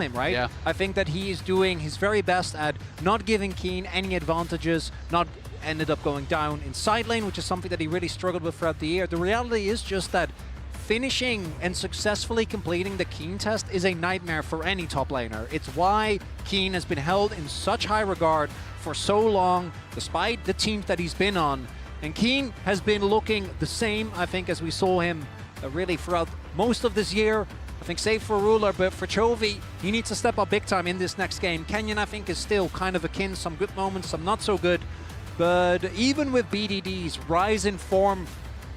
him, right? Yeah. I think that he is doing his very best at not giving Kiin any advantages, not ended up going down in side lane, which is something that he really struggled with throughout the year. The reality is just that finishing and successfully completing the Kiin test is a nightmare for any top laner. It's why Kiin has been held in such high regard for so long, despite the teams that he's been on. And Kiin has been looking the same, I think, as we saw him really throughout most of this year. I think save for Ruler, but for Chovy, he needs to step up big time in this next game. Canyon, I think, is still kind of akin, some good moments, some not so good. But even with BDD's rise in form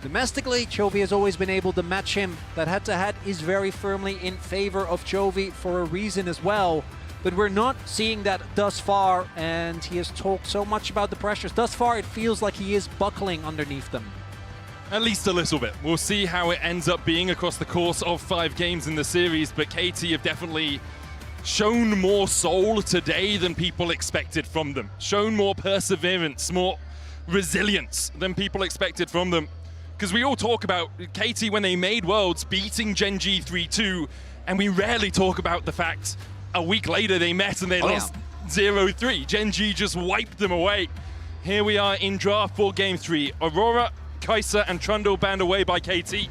domestically, Chovy has always been able to match him. That head-to-head is very firmly in favor of Chovy for a reason as well. But we're not seeing that thus far, and he has talked so much about the pressures. Thus far, it feels like he is buckling underneath them. At least a little bit. We'll see how it ends up being across the course of 5 games in the series, but KT have definitely shown more soul today than people expected from them. Shown more perseverance, more resilience than people expected from them. Because we all talk about KT when they made Worlds beating Gen.G 3-2, and we rarely talk about the fact a week later they met and they lost 0-3. Gen.G just wiped them away. Here we are in draft for Game 3. Aurora, Kaisa and Trundle banned away by KT.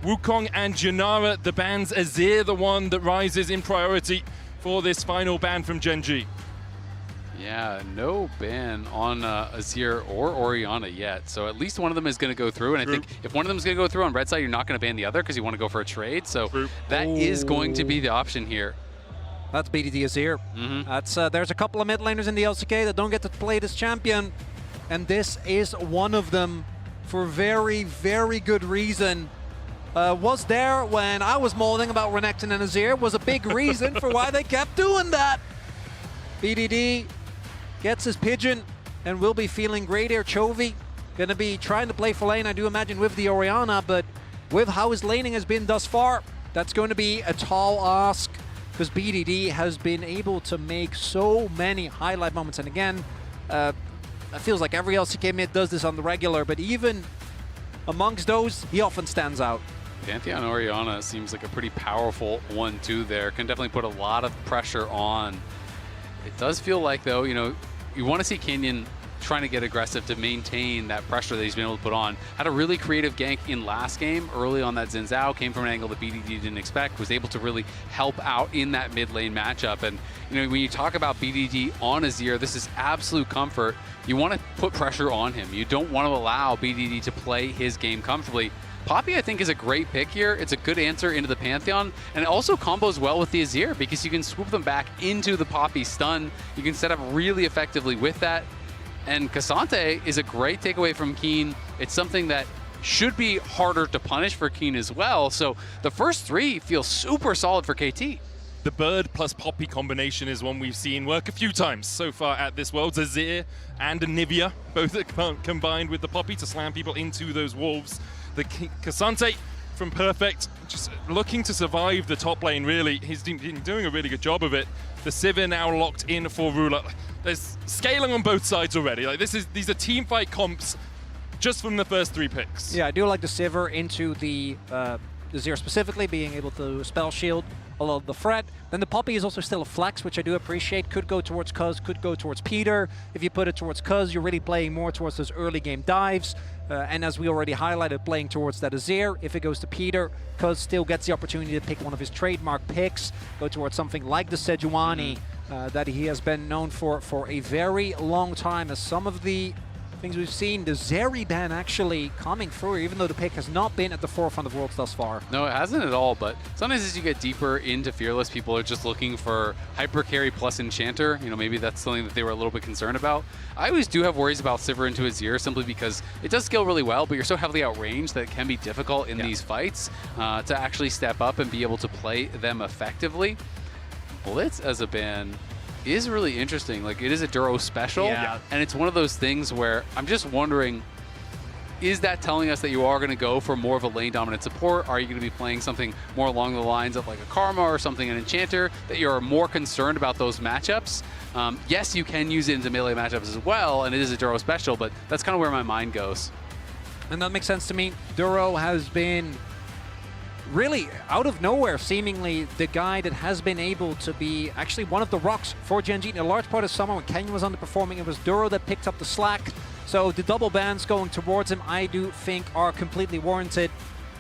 Wukong and Yunara, the bans. Azir, the one that rises in priority for this final ban from Gen.G. Yeah, no ban on Azir or Orianna yet. So at least one of them is going to go through. And I think if one of them is going to go through on red side, you're not going to ban the other because you want to go for a trade. So that is going to be the option here. That's BDD Azir. That's there's a couple of mid laners in the LCK that don't get to play this champion. And this is one of them. For very, very good reason. Was there when I was molding about Renekton and Azir, was a big reason for why they kept doing that. BDD gets his pigeon and will be feeling great here. Chovy gonna be trying to play for lane, I do imagine, with the Orianna, but with how his laning has been thus far, that's going to be a tall ask, because BDD has been able to make so many highlight moments. And again, it feels like every LCK mid does this on the regular, but even amongst those, he often stands out. Pantheon Orianna seems like a pretty powerful 1-2 there. Can definitely put a lot of pressure on. It does feel like, though, you know, you want to see Canyon trying to get aggressive to maintain that pressure that he's been able to put on. Had a really creative gank in last game early on that Xin Zhao, came from an angle that BDD didn't expect, was able to really help out in that mid lane matchup. And you know, when you talk about BDD on Azir, this is absolute comfort. You want to put pressure on him. You don't want to allow BDD to play his game comfortably. Poppy, I think, is a great pick here. It's a good answer into the Pantheon, and it also combos well with the Azir because you can swoop them back into the Poppy stun. You can set up really effectively with that. And Cassante is a great takeaway from Kiin. It's something that should be harder to punish for Kiin as well. So the first 3 feel super solid for KT. The Bird plus Poppy combination is one we've seen work a few times so far at this Worlds. Azir and Nivea, both combined with the Poppy to slam people into those wolves. The Cassante from Perfect, just looking to survive the top lane, really. He's been doing a really good job of it. The Sivir now locked in for Ruler. There's scaling on both sides already. Like these are team fight comps just from the first 3 picks. Yeah, I do like the Sivir into the Azir specifically, being able to spell shield a lot of the threat. Then the Poppy is also still a flex, which I do appreciate. Could go towards Cuzz, could go towards Peter. If you put it towards Cuzz, you're really playing more towards those early game dives. And as we already highlighted, playing towards that Azir. If it goes to Peter, Cuzz still gets the opportunity to pick one of his trademark picks, go towards something like the Sejuani that he has been known for a very long time. As some of the things we've seen, the Zeri ban actually coming through, even though the pick has not been at the forefront of Worlds thus far. No, it hasn't at all, but sometimes as you get deeper into Fearless, people are just looking for hyper carry plus Enchanter. You know, maybe that's something that they were a little bit concerned about. I always do have worries about Sivir into Azir simply because it does scale really well, but you're so heavily outranged that it can be difficult in these fights to actually step up and be able to play them effectively. Blitz as a ban is really interesting. Like, it is a Duro special, and it's one of those things where I'm just wondering, is that telling us that you are going to go for more of a lane dominant support? Are you going to be playing something more along the lines of like a Karma or something, an Enchanter, that you're more concerned about those matchups? Yes, you can use it into melee matchups as well, and it is a Duro special, but that's kind of where my mind goes. And that makes sense to me. Duro has been really, out of nowhere, seemingly, the guy that has been able to be actually one of the rocks for Gen.G. In a large part of summer when Canyon was underperforming, it was Duro that picked up the slack. So the double bans going towards him, I do think, are completely warranted,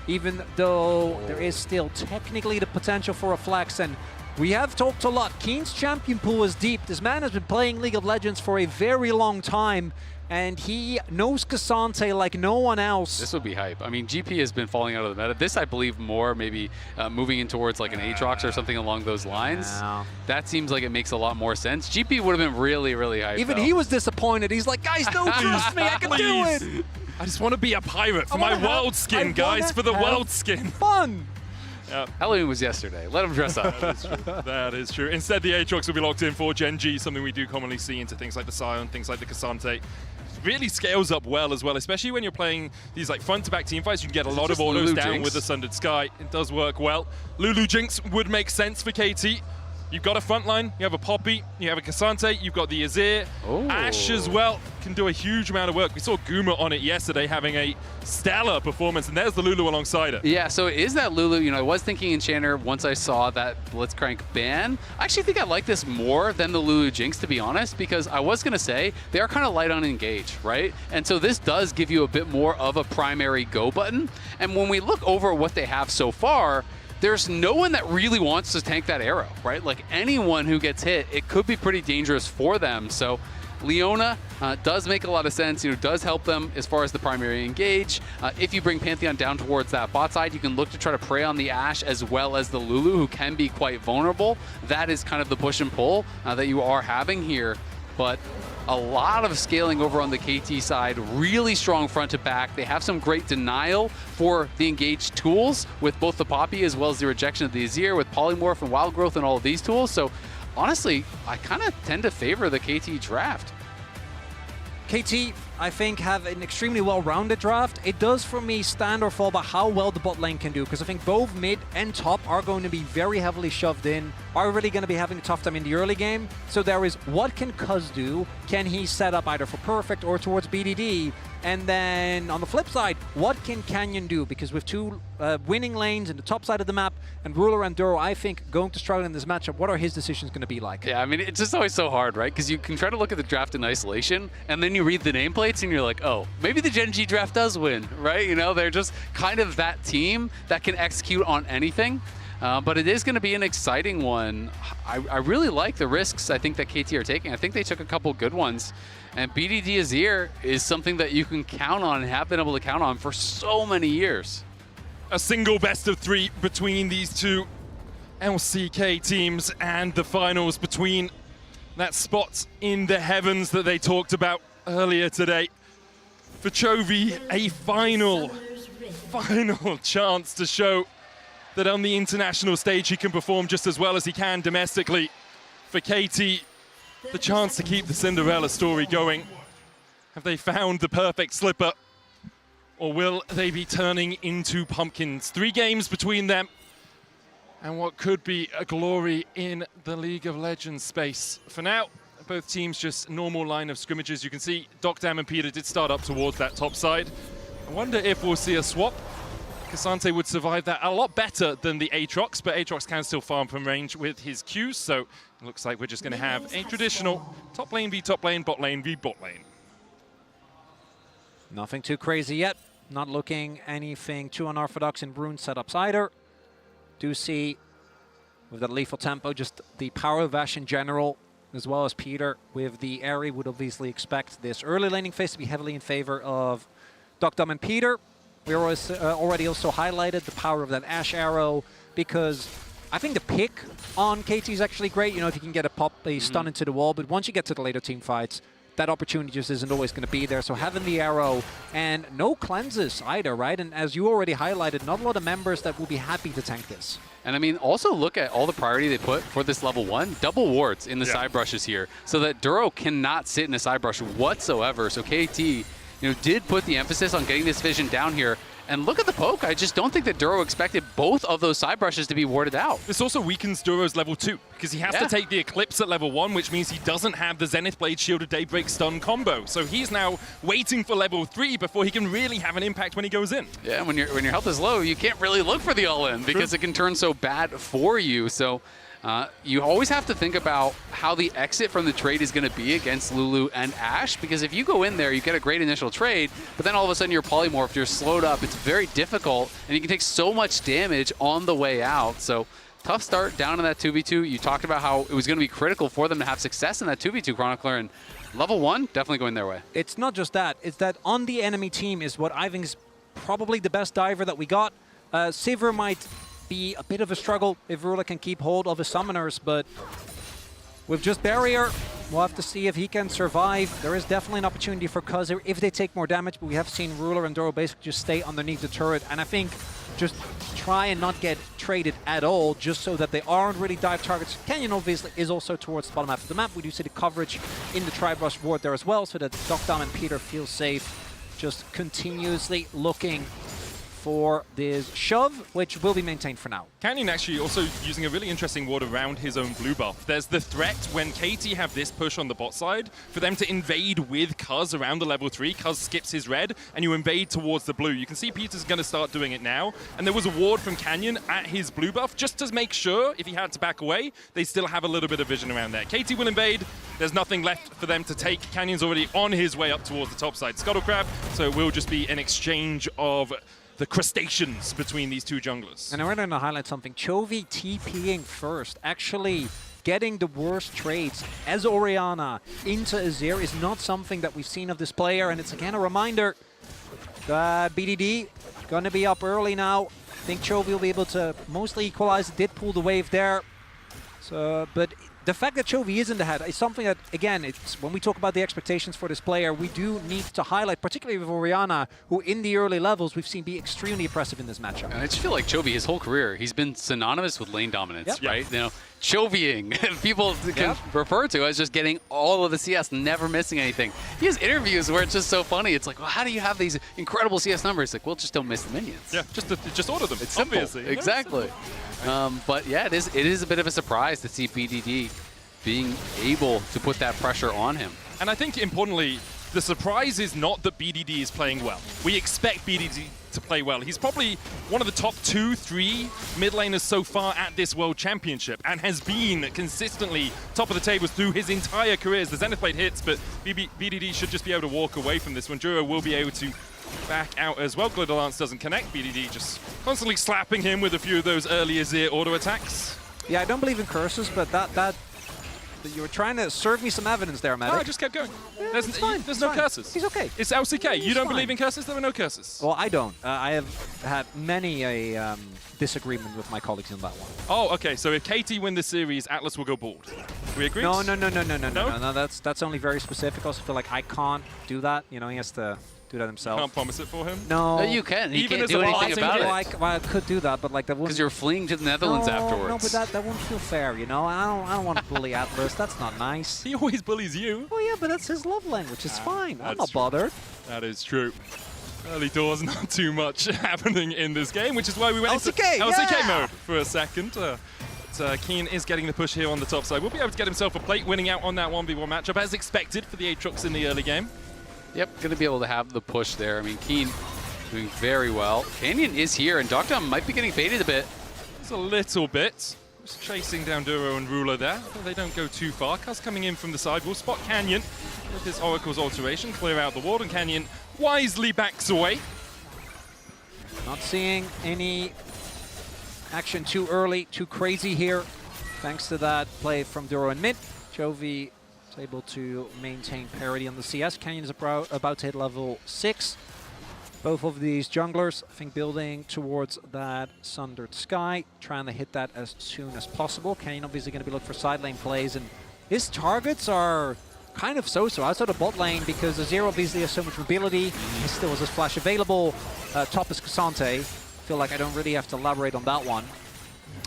even though there is still technically the potential for a flex. And we have talked a lot. Kiin's champion pool is deep. This man has been playing League of Legends for a very long time, and he knows K'Sante like no one else. This would be hype. I mean, GP has been falling out of the meta. This, I believe, more maybe moving in towards like an AATROX or something along those lines. No. That seems like it makes a lot more sense. GP would have been really, really hype. Even though. he was disappointed. He's like, guys, don't trust me. I can do it. I just want to be a pirate for my world skin, guys, for the world skin. Fun. Halloween was yesterday. Let him dress up. That is true. Instead, the Aatrox will be locked in for Gen.G, something we do commonly see into things like the Sion, things like the K'Sante. Really scales up well as well, especially when you're playing these like front-to-back team fights. You can get a lot of autos down Jinx? with the Sundered Sky. It does work well. Lulu Jinx would make sense for KT. You've got a front line, you have a Poppy, you have a K'Sante, you've got the Azir. Oh. Ashe as well can do a huge amount of work. We saw Guma on it yesterday having a stellar performance, and there's the Lulu alongside it. Yeah, so is that Lulu? You know, I was thinking Enchanter once I saw that Blitzcrank ban. I actually think I like this more than the Lulu Jinx, to be honest, because I was going to say they are kind of light on engage, right? And so this does give you a bit more of a primary go button. And when we look over what they have so far, there's no one that really wants to tank that arrow, right? Like anyone who gets hit, it could be pretty dangerous for them. So Leona does make a lot of sense, you know, does help them as far as the primary engage. If you bring Pantheon down towards that bot side, you can look to try to prey on the Ashe as well as the Lulu, who can be quite vulnerable. That is kind of the push and pull that you are having here. But a lot of scaling over on the KT side, really strong front to back. They have some great denial for the engaged tools with both the Poppy as well as the rejection of the Azir with Polymorph and Wild Growth and all of these tools. So honestly, I kind of tend to favor the KT draft. KT, I think, have an extremely well-rounded draft. It does, for me, stand or fall by how well the bot lane can do, because I think both mid and top are going to be very heavily shoved in, are really going to be having a tough time in the early game. So there is, what can Cuzz do? Can he set up either for Perfect or towards BDD? And then on the flip side, what can Canyon do? Because with two winning lanes in the top side of the map, and Ruler and Duro, I think, going to struggle in this matchup, what are his decisions going to be like? Yeah, I mean, it's just always so hard, right? Because you can try to look at the draft in isolation, and then you read the nameplates, and you're like, oh, maybe the Gen.G draft does win, right? You know, they're just kind of that team that can execute on anything. But it is going to be an exciting one. I really like the risks I think that KT are taking. I think they took a couple good ones. And BDD Azir is something that you can count on and have been able to count on for so many years. A single best of 3 between these two LCK teams, and the finals between that spot in the heavens that they talked about earlier today. For Chovy, a final chance to show that on the international stage he can perform just as well as he can domestically. For KT, the chance to keep the Cinderella story going. Have they found the perfect slipper? Or will they be turning into pumpkins? 3 games between them, and what could be a glory in the League of Legends space. For now, both teams just normal line of scrimmages. You can see deokdam and Peter did start up towards that top side. I wonder if we'll see a swap. K'Sante would survive that a lot better than the Aatrox, but Aatrox can still farm from range with his Qs, so it looks like we're just going to have a traditional top lane v top lane, bot lane v bot lane. Nothing too crazy yet. Not looking anything too unorthodox in rune setups either. Do see, with that lethal tempo, just the power of Ashe in general, as well as Peter with the Aerie, would obviously expect this early laning phase to be heavily in favor of deokdam and Peter. We already also highlighted the power of that Ashe arrow, because I think the pick on KT is actually great. You know, if you can get a stun into the wall, but once you get to the later team fights, that opportunity just isn't always going to be there. So having the arrow and no cleanses either, right? And as you already highlighted, not a lot of members that will be happy to tank this. And I mean, also look at all the priority they put for this level 1. Double wards in the side brushes here, so that Duro cannot sit in a side brush whatsoever. So KT, you know, did put the emphasis on getting this vision down here. And look at the poke. I just don't think that Duro expected both of those side brushes to be warded out. This also weakens Duro's level 2 because he has to take the Eclipse at level 1, which means he doesn't have the Zenith Blade Shielded Daybreak stun combo. So he's now waiting for level 3 before he can really have an impact when he goes in. Yeah, when your health is low, you can't really look for the all-in because it can turn so bad for you. So you always have to think about how the exit from the trade is going to be against Lulu and Ashe, because if you go in there, you get a great initial trade, but then all of a sudden you're polymorphed, you're slowed up, it's very difficult, and you can take so much damage on the way out. So tough start down in that 2v2. You talked about how it was going to be critical for them to have success in that 2v2 Chronicler, and level 1 definitely going their way. It's not just that, it's that on the enemy team is what I think is probably the best diver that we got. Sivir might be a bit of a struggle if Ruler can keep hold of his summoners, but with just Barrier, we'll have to see if he can survive. There is definitely an opportunity for Cuzz if they take more damage, but we have seen Ruler and Duro basically just stay underneath the turret, and I think just try and not get traded at all, just so that they aren't really dive targets. Canyon obviously is also towards the bottom half of the map. We do see the coverage in the Tri-Brush ward there as well, so that deokdam and Peter feel safe, just continuously looking for this shove, which will be maintained for now. Canyon actually also using a really interesting ward around his own blue buff. There's the threat when KT have this push on the bot side for them to invade with Cuzz around the level 3. Cuzz skips his red and you invade towards the blue. You can see Peter's going to start doing it now. And there was a ward from Canyon at his blue buff just to make sure if he had to back away, they still have a little bit of vision around there. KT will invade. There's nothing left for them to take. Canyon's already on his way up towards the top side Scuttle Crab, so it will just be an exchange of the crustaceans between these two junglers. And I want to highlight something. Chovy TPing first, actually getting the worst trades as Orianna into Azir is not something that we've seen of this player, and it's again a reminder that BDD gonna be up early now. I think Chovy will be able to mostly equalize. Did pull the wave there. So, but the fact that Chovy is in the head is something that, again, it's when we talk about the expectations for this player, we do need to highlight, particularly with Orianna, who in the early levels we've seen be extremely impressive in this matchup. And I just feel like Chovy, his whole career, he's been synonymous with lane dominance, right? You know, Chovying, people can refer to as just getting all of the CS, never missing anything. He has interviews where it's just so funny. It's like, well, how do you have these incredible CS numbers? Like, well, just don't miss the minions. Yeah, just order them. It's simple. Obviously. Exactly. But yeah, it is a bit of a surprise to see BDD being able to put that pressure on him. And I think, importantly, the surprise is not that BDD is playing well. We expect BDD to play well. He's probably one of the top 2-3 mid laners so far at this World Championship and has been consistently top of the tables through his entire career. The Zenith Blade hits, but BDD should just be able to walk away from this one. Duro will be able to back out as well. Glitter Lance doesn't connect. BDD just constantly slapping him with a few of those early Azir auto attacks. Yeah, I don't believe in curses, but that you were trying to serve me some evidence there, Medic. No, I just kept going. Yeah, there's no curses. He's okay. It's LCK. You don't fine. believe in curses? There are no curses. Well, I don't. I have had many a disagreement with my colleagues on that one. Oh, okay. So if KT win this series, Atlas will go bald. We agree? No. That's only very specific. I also feel like I can't do that. You know, he has to do that himself. Can't promise it for him? No. You can. He Even can't as do a anything boxing about kid? it. Well, I could do that, but like that wouldn't. Because you're fleeing to the Netherlands afterwards. No, but that wouldn't feel fair, you know? I don't want to bully Atlas. That's not nice. He always bullies you. Oh, yeah, but that's his love language. It's fine. I'm that's not true. bothered. That is true. Early doors, not too much happening in this game, which is why we went LCK, into LCK yeah! mode for a second. Kiin is getting the push here on the top side. We'll be able to get himself a plate, winning out on that 1v1 matchup, as expected for the AATROX in the early game. Yep, going to be able to have the push there. I mean, Kiin doing very well. Canyon is here, and deokdam might be getting baited a bit. It's a little bit. Just chasing down Duro and Ruler there, but they don't go too far. Cuzz coming in from the side. We'll spot Canyon with his Oracle's alteration, clear out the ward, and Canyon wisely backs away. Not seeing any action too early, too crazy here. Thanks to that play from Duro and mid. Chovy is able to maintain parity on the CS. Canyon is about to hit level 6. Both of these junglers, I think, building towards that Sundered Sky, trying to hit that as soon as possible. Canyon obviously going to be looking for side lane plays, and his targets are kind of so-so outside of bot lane because Azir obviously has so much mobility. He still has his flash available. Top is Cassante. Feel like I don't really have to elaborate on that one.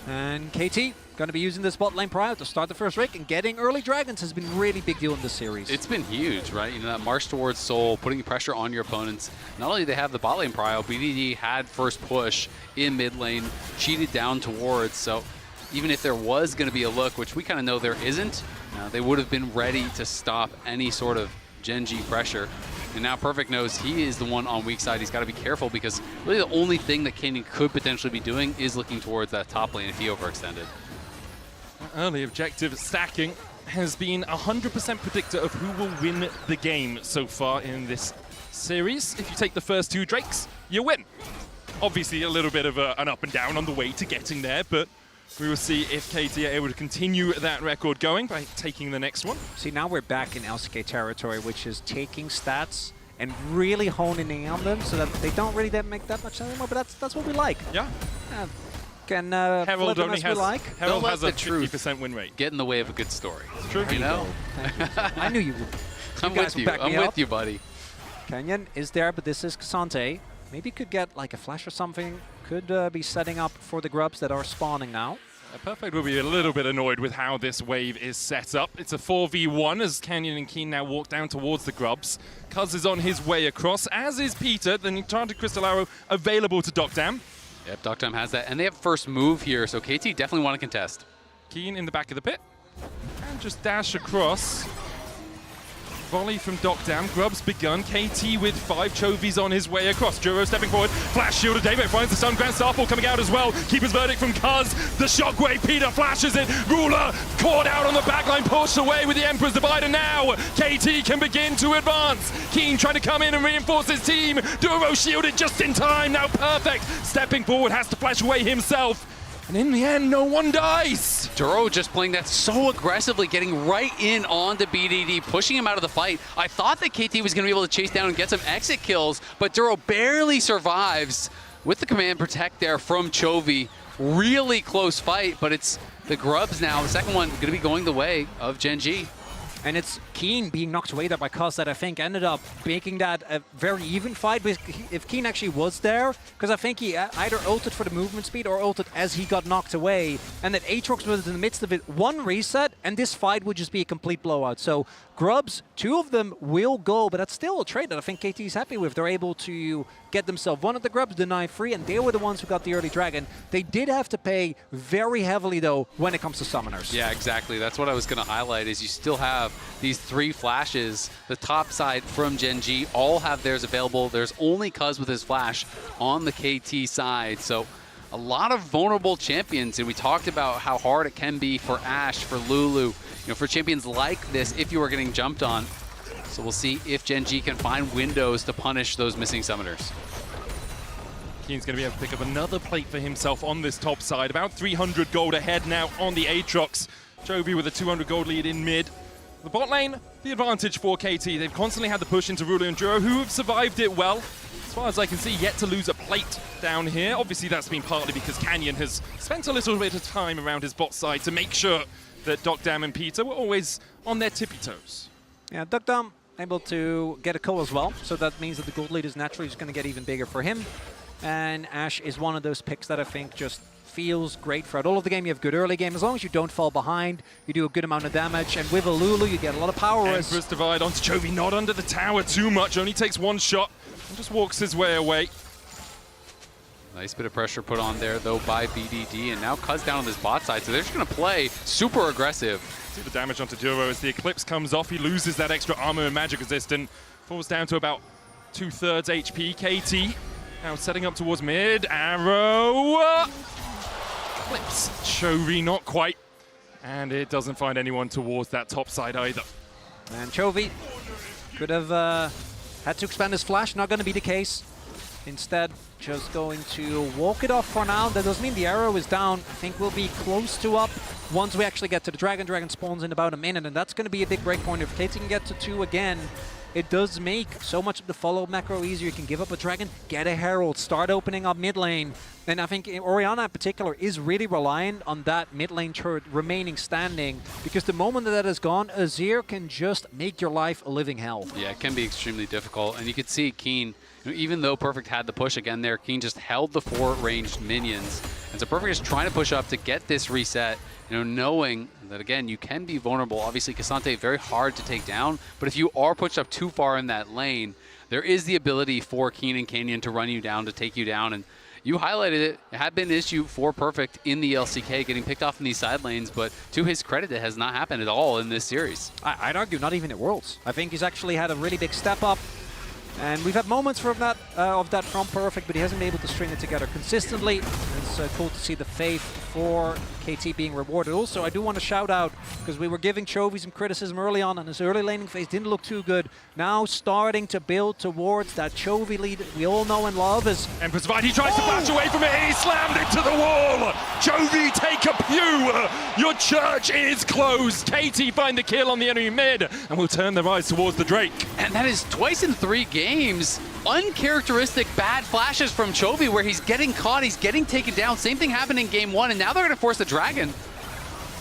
And KT going to be using this bot lane prior to start the first rig, and getting early dragons has been a really big deal in this series. It's been huge, right? You know, that march towards Soul, putting pressure on your opponents. Not only do they have the bot lane prio, BDD had first push in mid lane, cheated down towards, so even if there was going to be a look, which we kind of know there isn't, they would have been ready to stop any sort of Gen.G pressure. And now Perfect knows he is the one on weak side. He's got to be careful because really the only thing that Canyon could potentially be doing is looking towards that top lane if he overextended. Early objective stacking has been 100% predictor of who will win the game so far in this series. If you take the first 2 Drakes, you win. Obviously a little bit of an up and down on the way to getting there, but we will see if KT are able to continue that record going by taking the next one. See, now we're back in LCK territory, which is taking stats and really honing in on them so that they don't really make that much anymore, but that's what we like. Yeah. Can Herald only has, like. Herald has a truth 50% win rate. Get in the way of a good story. It's true. You know? I knew you would. I'm with you. I'm with you, buddy. Canyon is there, but this is Xante. Maybe could get like a flash or something. Could be setting up for the grubs that are spawning now. Perfect will be a little bit annoyed with how this wave is set up. It's a 4v1 as Canyon and Kiin now walk down towards the grubs. Cuzz is on his way across, as is Peter. The Enchanted Crystal Arrow available to deokdam. Yep, deokdam has that. And they have first move here, so KT definitely want to contest. Kiin in the back of the pit. And just dash across. Volley from deokdam. Grubs begun. KT with 5. Chovy's on his way across. Duro stepping forward. Flash shield of David finds the stun. Grand Starfall coming out as well. Keeper's verdict from Cuzz. The shockwave. Peter flashes it. Ruler caught out on the backline. Pushed away with the Emperor's Divide. And now KT can begin to advance. Kiin trying to come in and reinforce his team. Duro shielded just in time. Now Perfect stepping forward. Has to flash away himself. And in the end, no one dies. Duro just playing that so aggressively, getting right in onto BDD, pushing him out of the fight. I thought that KT was going to be able to chase down and get some exit kills, but Duro barely survives with the command protect there from Chovy. Really close fight, but it's the grubs now. The second one going to be going the way of Gen.G. And it's Kiin being knocked away there by Cuzz that I think ended up making that a very even fight. But if Kiin actually was there, because I think he either ulted for the movement speed or ulted as he got knocked away, and that Aatrox was in the midst of it, one reset, and this fight would just be a complete blowout. So grubs, 2 of them will go, but that's still a trade that I think KT is happy with. They're able to get themselves one of the grubs, deny free, and they were the ones who got the early dragon. They did have to pay very heavily, though, when it comes to summoners. Yeah, exactly. That's what I was going to highlight, is you still have these 3 flashes. The top side from Gen.G all have theirs available. There's only Cuzz with his flash on the KT side. So a lot of vulnerable champions, and we talked about how hard it can be for Ashe, for Lulu, you know, for champions like this if you are getting jumped on. So we'll see if Gen.G can find windows to punish those missing summoners. Kiin's going to be able to pick up another plate for himself on this top side. About 300 gold ahead now on the AATROX. Chovy with a 200 gold lead in mid. The bot lane, the advantage for KT. They've constantly had the push into Ruler and Duro, who have survived it well. As far as I can see, yet to lose a plate down here. Obviously, that's been partly because Canyon has spent a little bit of time around his bot side to make sure that deokdam and Peter were always on their tippy toes. Yeah, deokdam able to get a kill as well, so that means that the gold lead is naturally just going to get even bigger for him. And Ashe is one of those picks that I think just feels great throughout all of the game. You have good early game. As long as you don't fall behind, you do a good amount of damage. And with a Lulu, you get a lot of power. Emperor's Divide onto Chovy, not under the tower too much. Only takes 1 shot and just walks his way away. Nice bit of pressure put on there, though, by BDD. And now Cuzz down on this bot side, so they're just going to play super aggressive. See the damage onto Duro as the Eclipse comes off. He loses that extra armor and magic resistant. Falls down to about 2/3 HP. KT now setting up towards mid. Arrow. Clips. Chovy not quite. And it doesn't find anyone towards that top side either. And Chovy could have had to expand his flash. Not going to be the case. Instead, just going to walk it off for now. That doesn't mean the arrow is down. I think we'll be close to up once we actually get to the dragon. Dragon spawns in about a minute, and that's going to be a big breakpoint. If KT can get to 2 again, it does make so much of the follow macro easier. You can give up a dragon, get a herald, start opening up mid lane. And I think Orianna in particular is really reliant on that mid lane turret remaining standing, because the moment that is gone, Azir can just make your life a living hell. Yeah, it can be extremely difficult. And you could see Kiin, even though Perfect had the push again there, Kiin just held the 4 ranged minions And so Perfect is trying to push up to get this reset, you know, knowing that, again, you can be vulnerable. Obviously, K'Sante, very hard to take down, but if you are pushed up too far in that lane, there is the ability for Kiin and Canyon to run you down, to take you down, and you highlighted it. It had been an issue for Perfect in the LCK, getting picked off in these side lanes, but to his credit, it has not happened at all in this series. I'd argue not even at Worlds. I think he's actually had a really big step up, and we've had moments from that, from Perfect, but he hasn't been able to string it together consistently. It's cool to see the faith for KT being rewarded. Also, I do want to shout out, because we were giving Chovy some criticism early on, and his early laning phase didn't look too good. Now starting to build towards that Chovy lead we all know and love. As Empress Vine, he tries to flash away from it, he slammed into the wall! Chovy, take a pew! Your church is closed! KT find the kill on the enemy mid, and will turn their eyes towards the Drake. And that is twice in 3 games. Uncharacteristic bad flashes from Chovy, where he's getting caught, he's getting taken down. Same thing happened in game 1, and now they're going to force the Dragon.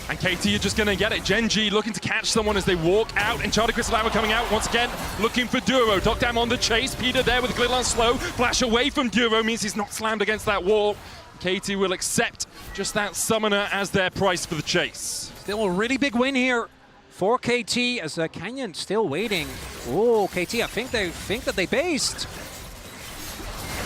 And KT are just going to get it. Gen.G looking to catch someone as they walk out. Enchanted Crystal Arrow coming out once again, looking for Duro. deokdam on the chase. Peter there with Glitter on slow. Flash away from Duro means he's not slammed against that wall. KT will accept just that summoner as their price for the chase. still a really big win here for KT, as Canyon still waiting. Oh, KT, I think that they based.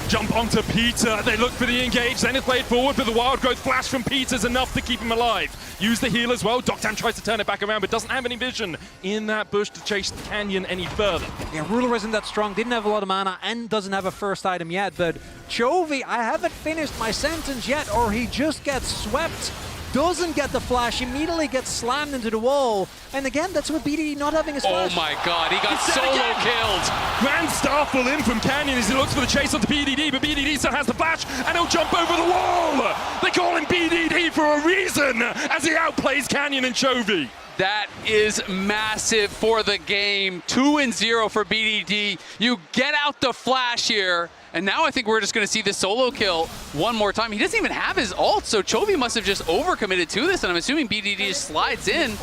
Jump onto Peter, they look for the engage, then it's played forward, but the wild growth flash from Peter's enough to keep him alive. Use the heal as well, deokdam tries to turn it back around, but doesn't have any vision in that bush to chase Canyon any further. Yeah, Ruler isn't that strong, didn't have a lot of mana, and doesn't have a first item yet, but Chovy, I haven't finished my sentence yet, or he just gets swept. Doesn't get the flash, immediately gets slammed into the wall. And again, that's with BDD not having his flash. Oh my god, he got solo killed. Grand Starfall in from Canyon as he looks for the chase onto BDD, but BDD still has the flash, and he'll jump over the wall! They call him BDD for a reason, as he outplays Canyon and Chovy. That is massive for the game. 2-0 for BDD. You get out the flash here. And now I think we're just going to see the solo kill one more time. He doesn't even have his ult, so Chovy must have just overcommitted to this, and I'm assuming BDD just slides in,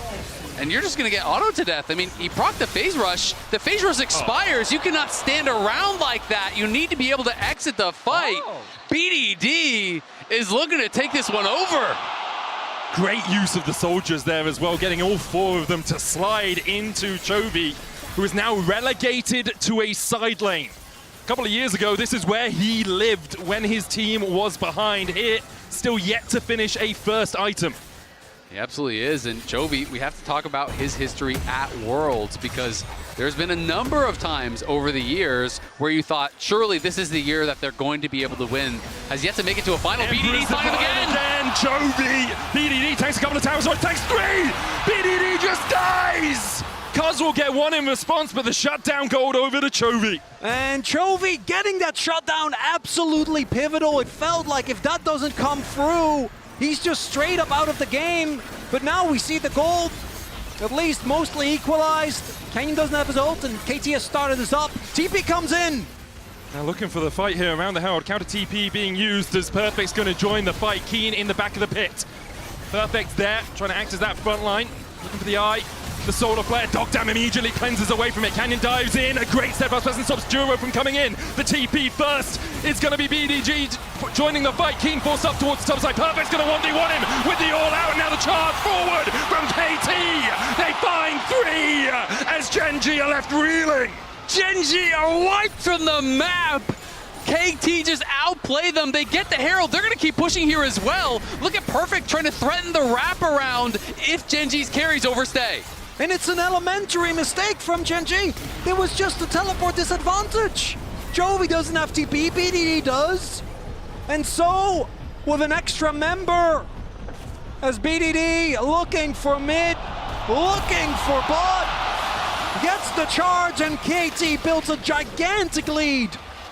and you're just going to get auto to death. I mean, he procced the phase rush. The phase rush expires. You cannot stand around like that. You need to be able to exit the fight. BDD is looking to take this one over. Great use of the soldiers there as well, getting all 4 of them to slide into Chovy, who is now relegated to a side lane. A couple of years ago, this is where he lived when his team was behind. Here, still yet to finish a first item. He absolutely is, and Chovy, we have to talk about his history at Worlds, because there's been a number of times over the years where you thought, surely this is the year that they're going to be able to win. Has yet to make it to a final. BDD finds him again! Chovy! BDD takes a couple of towers, or it takes 3! BDD just dies! Cuzz will get 1 in response, but the shutdown gold over to Chovy. And Chovy getting that shutdown, absolutely pivotal. It felt like if that doesn't come through, he's just straight up out of the game. But now we see the gold, at least mostly equalized. Canyon doesn't have his ult, and KT has started this up. TP comes in. Now looking for the fight here around the Herald. Counter TP being used as Perfect's going to join the fight. Kiin in the back of the pit. Perfect's there, trying to act as that front line. Looking for the eye. The solar flare, deokdam immediately cleanses away from it. Canyon dives in, a great steadfast presence stops Duro from coming in. The TP first, it's going to be BDG joining the fight. Kiin forced up towards the top side. Perfect's going to 1v1 him with the all out. Now the charge forward from KT. They find 3 as Gen.G are left reeling. Gen.G are wiped from the map. KT just outplay them. They get the Herald. They're going to keep pushing here as well. Look at Perfect trying to threaten the wraparound if Gen.G's carries overstay. And it's an elementary mistake from Gen.G. It was just a teleport disadvantage. Chovy doesn't have TP, BDD does. And so, with an extra member, as BDD looking for mid, looking for bot, gets the charge, and KT builds a gigantic lead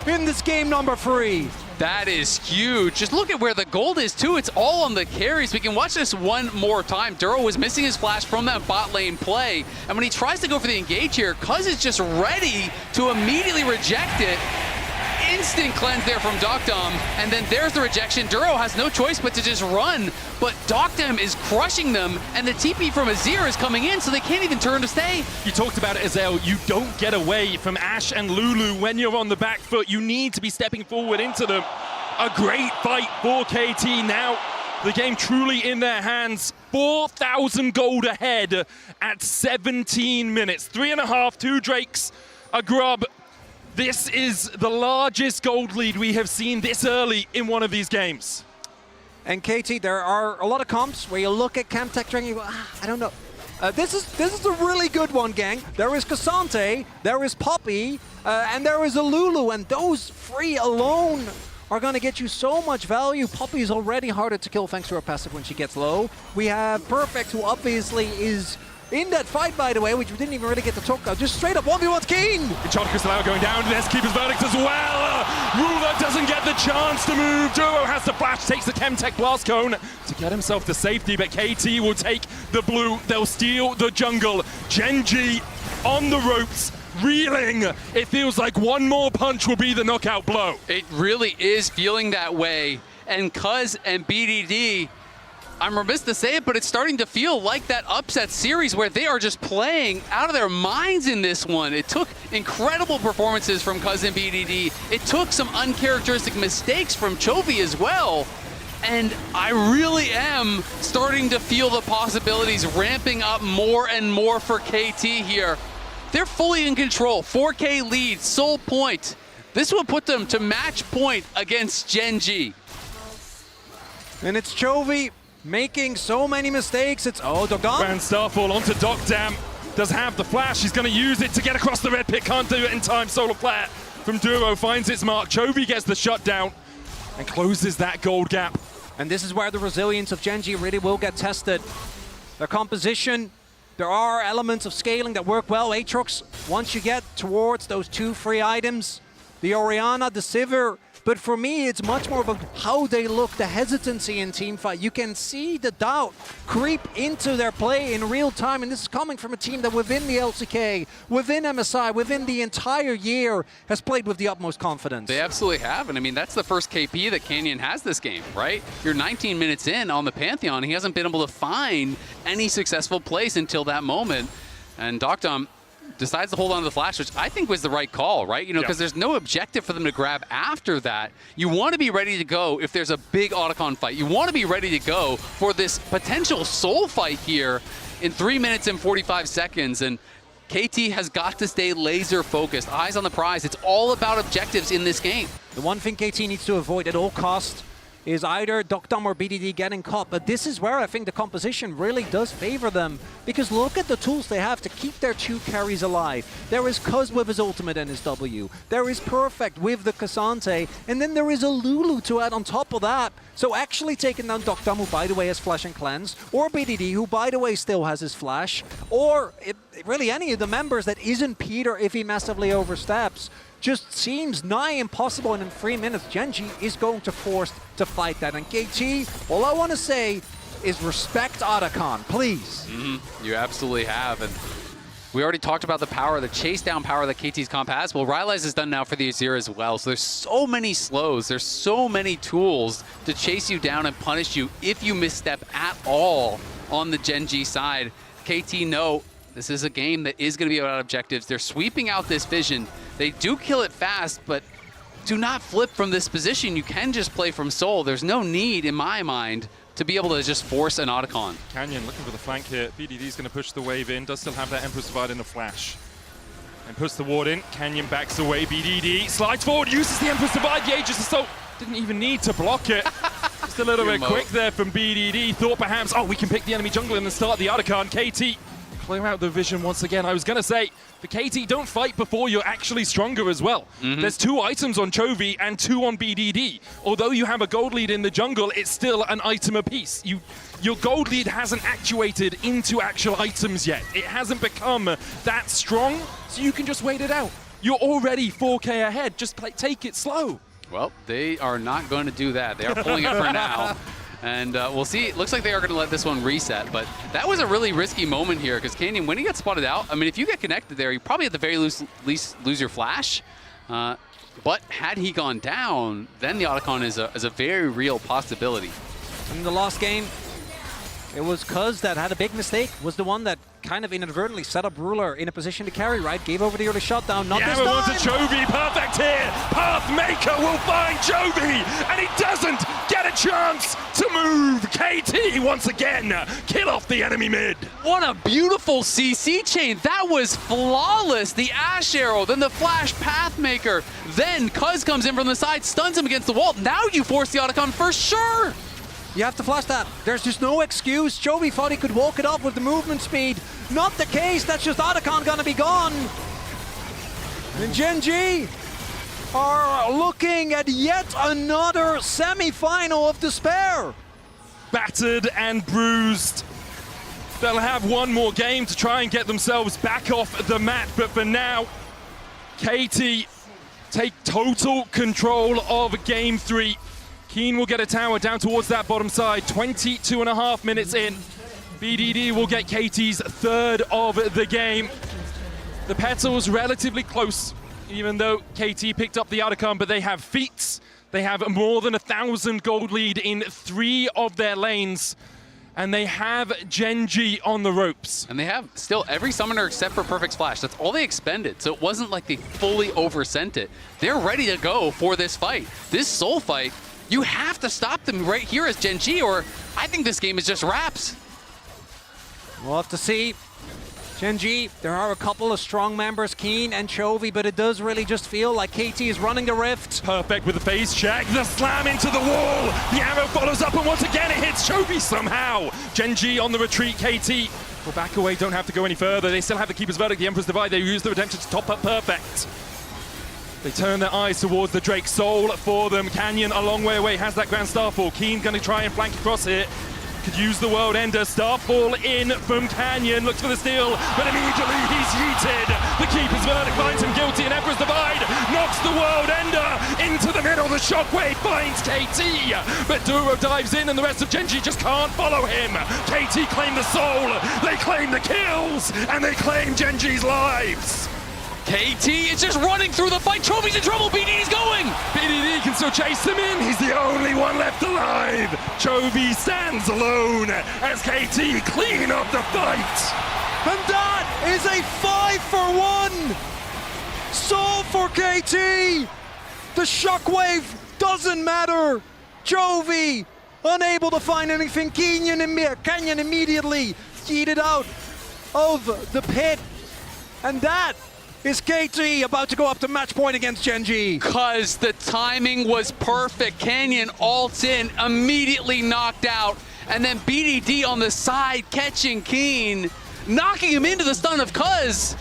in this game number 3. That is huge. Just look at where the gold is too. It's all on the carries. We can watch this one more time. Duro was missing his flash from that bot lane play. And when he tries to go for the engage here, Cuzz is just ready to immediately reject it. Instant cleanse there from deokdam, and then there's the rejection. Duro has no choice but to just run, but deokdam is crushing them, and the TP from Azir is coming in, so they can't even turn to stay. You talked about it, Azel. You don't get away from Ashe and Lulu when you're on the back foot. You need to be stepping forward into them. A great fight for KT now. The game truly in their hands. 4,000 gold ahead at 17 minutes. 3.5, 2 Drakes, a grub. This is the largest gold lead we have seen this early in one of these games. And KT, there are a lot of comps where you look at Camtech and you go, I don't know. This is a really good one, gang. There is Cassante, there is Poppy, and there is a Lulu, and those three alone are going to get you so much value. Poppy is already harder to kill thanks to her passive when she gets low. We have Perfect, who obviously is in that fight, by the way, which we didn't even really get to talk about. Just straight up 1v1 Kiin! Enchantress going down, there's Keeper's Verdict as well! Ruler doesn't get the chance to move. Duro has to flash, takes the Chemtech Blast Cone to get himself to safety, but KT will take the blue. They'll steal the jungle. Gen.G on the ropes, reeling. It feels like one more punch will be the knockout blow. It really is feeling that way. And Cuzz and BDD, I'm remiss to say it, but it's starting to feel like that upset series where they are just playing out of their minds in this one. It took incredible performances from Cuzz and BDD. It took some uncharacteristic mistakes from Chovy as well. And I really am starting to feel the possibilities ramping up more and more for KT here. They're fully in control. 4K lead, sole point. This will put them to match point against Gen.G. And it's Chovy making so many mistakes. It's deokdam. Grand Starfall onto deokdam. Does have the flash. He's going to use it to get across the red pit. Can't do it in time. Solar Flare from Duro finds its mark. Chovy gets the shutdown and closes that gold gap. And this is where the resilience of Gen.G really will get tested. Their composition, there are elements of scaling that work well. AATROX, once you get towards those 2 free items, the Orianna, the Sivir, but for me, it's much more about how they look, the hesitancy in teamfight. You can see the doubt creep into their play in real time, and this is coming from a team that within the LCK, within MSI, within the entire year, has played with the utmost confidence. They absolutely have, and I mean, that's the first KP that Canyon has this game, right? You're 19 minutes in on the Pantheon. He hasn't been able to find any successful place until that moment, and deokdam decides to hold on to the flash, which I think was the right call, right? You know, because there's no objective for them to grab after that. You want to be ready to go if there's a big Otacon fight. You want to be ready to go for this potential soul fight here in 3 minutes and 45 seconds. And KT has got to stay laser focused, eyes on the prize. It's all about objectives in this game. The one thing KT needs to avoid at all costs is either deokdam or BDD getting caught, but this is where I think the composition really does favor them, because look at the tools they have to keep their 2 carries alive. There is Cuzz with his ultimate and his W. There is Perfect with the Cassante, and then there is a Lulu to add on top of that. So actually taking down deokdam, who by the way has Flash and Cleanse, or BDD, who by the way still has his Flash, or really any of the members that isn't Peter if he massively oversteps, just seems nigh impossible, and in 3 minutes, Gen.G is going to force to fight that. And KT, all I want to say is respect Otacon, please. You absolutely have, and we already talked about the power, the chase down power that KT's comp has. Well, Rylai's is done now for the Azir as well, so there's so many slows, there's so many tools to chase you down and punish you if you misstep at all on the Gen.G side. KT know this is a game that is going to be about objectives. They're sweeping out this vision. They do kill it fast, but do not flip from this position. You can just play from soul. There's no need, in my mind, to be able to just force an Otacon. Canyon looking for the flank here. BDD's going to push the wave in. Does still have that Empress Divide in the flash. And puts the ward in. Canyon backs away. BDD slides forward, uses the Empress Divide. The Aegis Assault didn't even need to block it. Just a little bit quick there from BDD. Thought perhaps, we can pick the enemy jungle and then start the Otacon. KT clear out the vision once again. I was going to say, for KT, don't fight before you're actually stronger as well. There's 2 items on Chovy and 2 on BDD. Although you have a gold lead in the jungle, it's still an item apiece. Your gold lead hasn't actuated into actual items yet. It hasn't become that strong, so you can just wait it out. You're already 4K ahead. Just take it slow. Well, they are not going to do that. They are pulling it for now. And we'll see. It looks like they are going to let this one reset, but that was a really risky moment here because Canyon, when he got spotted out, I mean, if you get connected there, you probably at the very least lose your flash. But had he gone down, then the Otacon is a very real possibility. In the last game, It was Cuzz that had a big mistake, was the one that kind of inadvertently set up Ruler in a position to carry, right? Gave over the early shutdown, not this time! Yeah, but Chovy, perfect here! Pathmaker will find Chovy, and he doesn't get a chance to move! KT once again, kill off the enemy mid! What a beautiful CC chain! That was flawless! The Ashe arrow, then the flash Pathmaker, then Cuzz comes in from the side, stuns him against the wall. Now you force the Otacon for sure! You have to flash that. There's just no excuse. Chovy thought he could walk it off with the movement speed. Not the case. That's just Otacon gonna be gone. And Gen.G are looking at yet another semi-final of despair. Battered and bruised. They'll have one more game to try and get themselves back off the mat, but for now, KT take total control of Game 3. Kiin will get a tower down towards that bottom side, 22.5 minutes in. BDD will get KT's third of the game. The petals relatively close, even though KT picked up the Otacon, but they have feats. They have more than 1,000 gold lead in 3 of their lanes. And they have Gen.G on the ropes. And they have still every summoner except for Perfect Splash. That's all they expended. So it wasn't like they fully oversent it. They're ready to go for this fight. This soul fight, you have to stop them right here as Gen.G, or I think this game is just wraps. We'll have to see. Gen.G, there are a couple of strong members, Kiin and Chovy, but it does really just feel like KT is running the rift. Perfect with the phase check, the slam into the wall. The arrow follows up, and once again it hits Chovy somehow. Gen.G on the retreat, KT will back away, don't have to go any further. They still have the Keeper's Verdict, the Emperor's Divide. They use the Redemption to top up Perfect. They turn their eyes towards the Drake Soul for them. Canyon a long way away, has that Grand Starfall. Kiin going to try and flank across here. Could use the World Ender. Starfall in from Canyon, looks for the steal, but immediately he's yeeted. The Keeper's Verdict finds him guilty, and Emperor's Divide knocks the World Ender into the middle. The Shockwave finds KT, but Duro dives in, and the rest of Gen.G just can't follow him. KT claim the soul, they claim the kills, and they claim Gen.G's lives. KT is just running through the fight. Chovy's in trouble. BDD's going. BDD can still chase them in. He's the only one left alive. Chovy stands alone as KT clean up the fight. And that is a 5-for-1. Soul for KT. The Shockwave doesn't matter. Chovy unable to find anything. Canyon immediately yeeted out of the pit. And that is KT about to go up to match point against Gen.G. Cuzz the timing was perfect. Canyon ults in, immediately knocked out. And then BDD on the side catching Kiin, knocking him into the stun of Cuzz.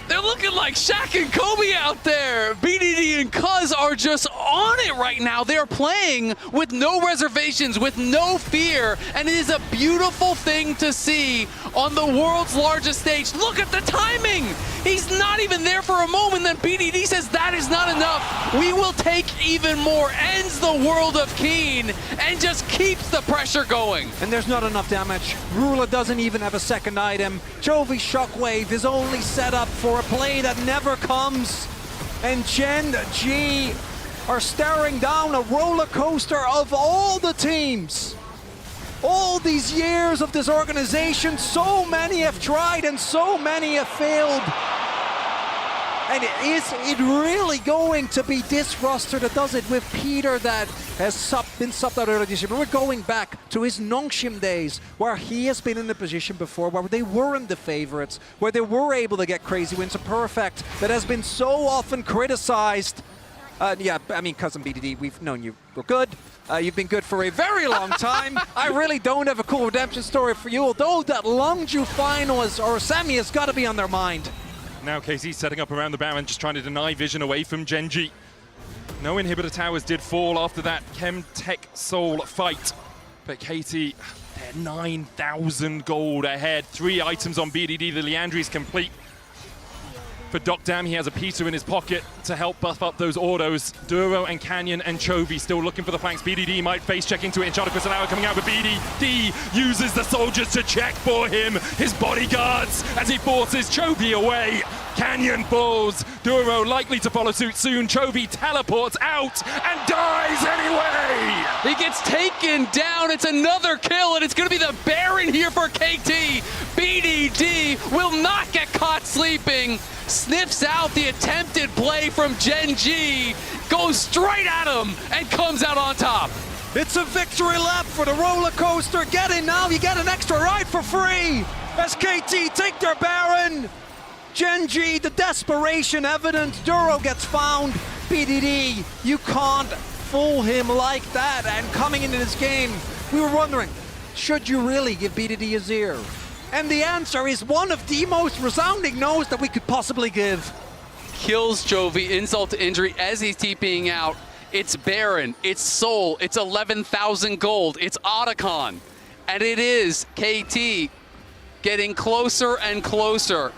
They're looking like Shaq and Kobe out there. BDD and Cuzz are just on it right now. They're playing with no reservations, with no fear, and it is a beautiful thing to see on the world's largest stage. Look at the timing. He's not even there for a moment, then BDD says that is not enough. We will take even more. Ends the world of Kiin and just keeps the pressure going. And there's not enough damage. Ruler doesn't even have a second item. Chovy Shockwave is only set up for a play that never comes. And Gen.G are staring down a roller coaster of all the teams. All these years of this organization, so many have tried and so many have failed. And is it really going to be this roster that does it with Peter that has been subbed out earlier this year? But we're going back to his Nongshim days where he has been in the position before where they weren't the favorites, where they were able to get crazy wins. A Perfect that has been so often criticized. Yeah, I mean, Cuzz and BDD, we've known you were good. You've been good for a very long time. I really don't have a cool redemption story for you, although that Longju final or semi has got to be on their mind. Now KT setting up around the Baron, just trying to deny vision away from Gen.G. No inhibitor towers did fall after that Chemtech Soul fight. But KT, they're 9,000 gold ahead. 3 items on BDD, the Liandry's complete. For deokdam, he has a Peter in his pocket to help buff up those autos. Duro and Canyon and Chovy still looking for the flanks. BDD might face check into it. Enchanted Crystal coming out, but BDD uses the soldiers to check for him. His bodyguards as he forces Chovy away. Canyon falls. Duro likely to follow suit soon. Chovy teleports out and dies anyway. He gets taken down. It's another kill, and it's going to be the Baron here for KT. BDD will not get caught sleeping. Sniffs out the attempted play from Gen.G, goes straight at him, and comes out on top. It's a victory lap for the roller coaster. Get in now, you get an extra ride for free. As KT take their Baron. Gen.G, the desperation evident. Duro gets found. BDD, you can't fool him like that. And coming into this game, we were wondering, should you really give BDD Azir? And the answer is one of the most resounding no's that we could possibly give. Kills Chovy, insult to injury as he's TPing out. It's Baron, it's Soul, it's 11,000 gold, it's Otacon. And it is KT getting closer and closer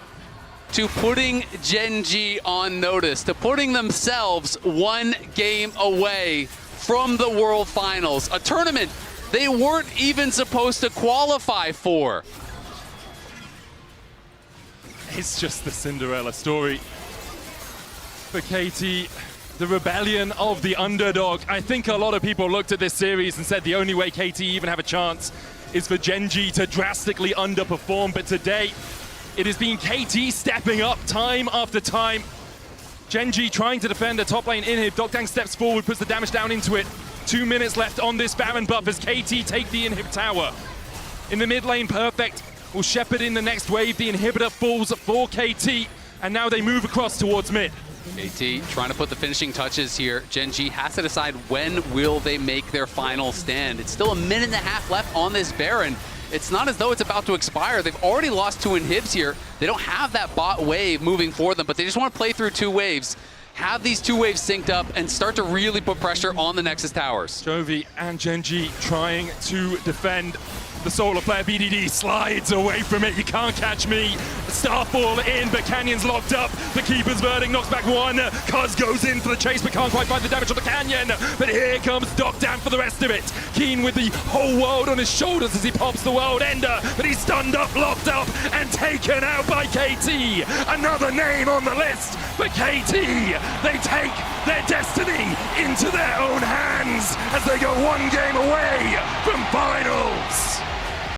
to putting Gen.G on notice, to putting themselves one game away from the World Finals, a tournament they weren't even supposed to qualify for. It's just the Cinderella story for KT, the rebellion of the underdog. I think a lot of people looked at this series and said the only way KT even have a chance is for Gen.G to drastically underperform, but today it has been KT stepping up time after time. Gen.G trying to defend the top lane inhib. deokdam steps forward, puts the damage down into it. 2 minutes left on this Baron buff as KT take the inhib tower. In the mid lane, Perfect will shepherd in the next wave. The inhibitor falls for KT, and now they move across towards mid. KT trying to put the finishing touches here. Gen.G has to decide when will they make their final stand. It's still a minute and a half left on this Baron. It's not as though it's about to expire. They've already lost 2 inhibs here. They don't have that bot wave moving for them, but they just want to play through 2 waves. Have these 2 waves synced up and start to really put pressure on the Nexus towers. Chovy and Gen.G trying to defend. The solo player BDD slides away from it. You can't catch me. Starfall in, but Canyon's locked up. The keeper's verdict knocks back 1. Cuzz goes in for the chase, but can't quite find the damage on the Canyon. But here comes deokdam for the rest of it. Kiin with the whole world on his shoulders as he pops the world ender. But he's stunned up, locked up, and taken out by KT. Another name on the list for KT. They take their destiny into their own hands as they go 1 game away from finals.